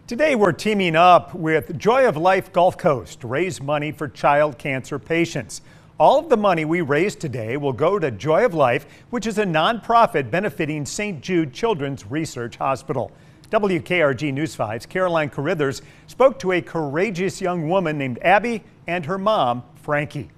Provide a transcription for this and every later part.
Today we're teaming up with Joy of Life Gulf Coast to raise money for child cancer patients. All of the money we raise today will go to Joy of Life, which is a nonprofit benefiting St. Jude Children's Research Hospital. WKRG News 5's Caroline Carithers spoke to a courageous young woman named Abby and her mom, Frankie.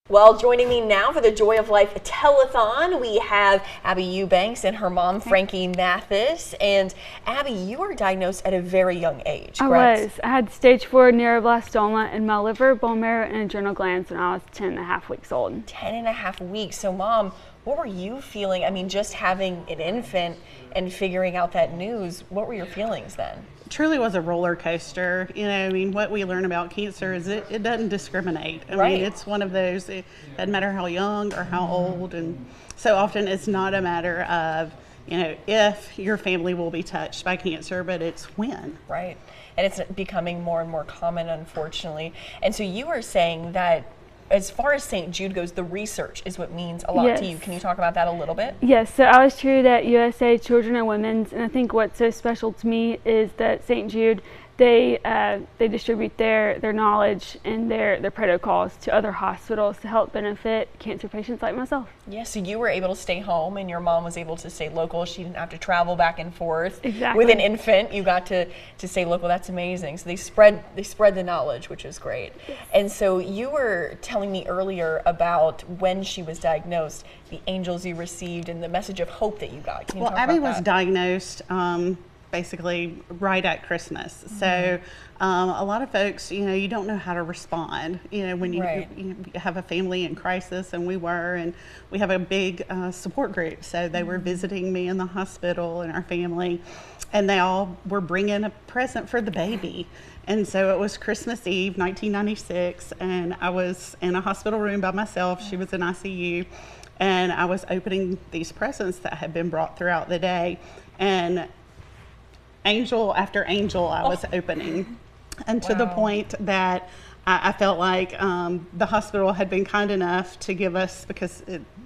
Well, joining me now for the Joy of Life telethon, we have Abby Eubanks and her mom, Frankie Mathis. And Abby, you were diagnosed at a very young age, correct? I had stage 4 neuroblastoma in my liver, bone marrow, and adrenal glands when I was 10 and a half weeks old. 10 and a half weeks. So, Mom, what were you feeling? I mean, just having an infant and figuring out that news, what were your feelings then? Truly was a roller coaster. You know, I mean, what we learn about cancer is it doesn't discriminate. I Right. mean, it's one of those, it doesn't matter how young or how old. And so often it's not a matter of, you know, if your family will be touched by cancer, but it's when. Right. And it's becoming more and more common, unfortunately. And so you were saying that as far as St. Jude goes, the research is what means a lot to you. Can you talk about that a little bit? Yes, so I was treated at USA Children and Women's, and I think what's so special to me is that St. Jude, they distribute their knowledge and their protocols to other hospitals to help benefit cancer patients like myself. Yeah, so you were able to stay home and your mom was able to stay local. She didn't have to travel back and forth. Exactly. With an infant, you got to stay local. That's amazing. So they spread the knowledge, which is great. Yes. And so you were telling me earlier about when she was diagnosed, the angels you received and the message of hope that you got. Can you talk about that? Abby was diagnosed basically right at Christmas. So a lot of folks, you know, you don't know how to respond, you know, when you have a family in crisis, and we have a big support group. So they were visiting me in the hospital and our family, and they all were bringing a present for the baby. And so it was Christmas Eve, 1996, and I was in a hospital room by myself. She was in ICU, and I was opening these presents that had been brought throughout the day. And angel after angel I was opening, and to the point that I felt like the hospital had been kind enough to give us, because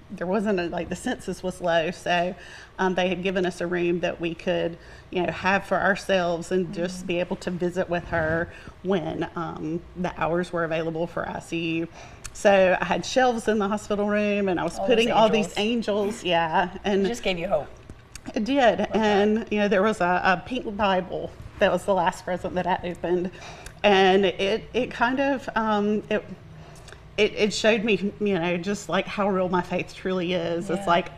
there wasn't like the census was low, so they had given us a room that we could, you know, have for ourselves and just be able to visit with her when the hours were available for ICU. So I had shelves in the hospital room, and I was putting all these angels, and it just gave you hope. It did. And you know, there was a pink Bible that was the last present that I opened, and it kind of it showed me, you know, just like how real my faith truly is. It's like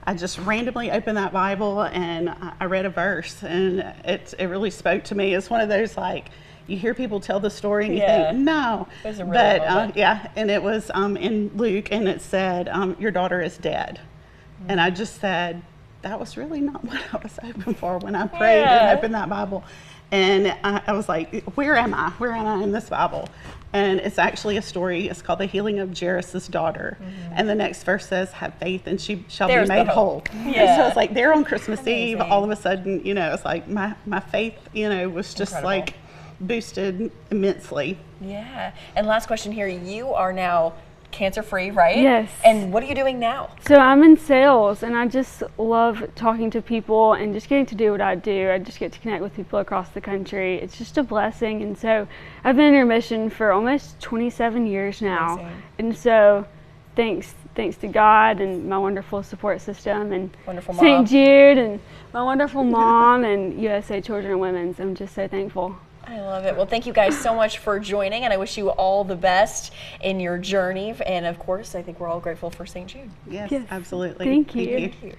I just randomly opened that Bible and I read a verse, and it really spoke to me. It's one of those, like, you hear people tell the story and you think, no, it was a real but and it was in Luke, and it said, your daughter is dead. And I just said, that was really not what I was hoping for when I prayed and opened that Bible. And I was like, where am I? Where am I in this Bible? And it's actually a story. It's called The Healing of Jairus' Daughter. And the next verse says, have faith and she shall be made whole. And so it's like there on Christmas Eve, all of a sudden, you know, it's like my faith, you know, was just like boosted immensely. Yeah. And last question here, you are now cancer-free, right? Yes. And what are you doing now? So I'm in sales, and I just love talking to people and just getting to do what I do. I just get to connect with people across the country. It's just a blessing. And so I've been in remission for almost 27 years now. Amazing. And so thanks to God and my wonderful support system and St. Jude and my wonderful mom and USA Children and Women's. I'm just so thankful. I love it. Well, thank you guys so much for joining, and I wish you all the best in your journey. And of course, I think we're all grateful for St. Jude. Yes, absolutely. Thank you. Thank you.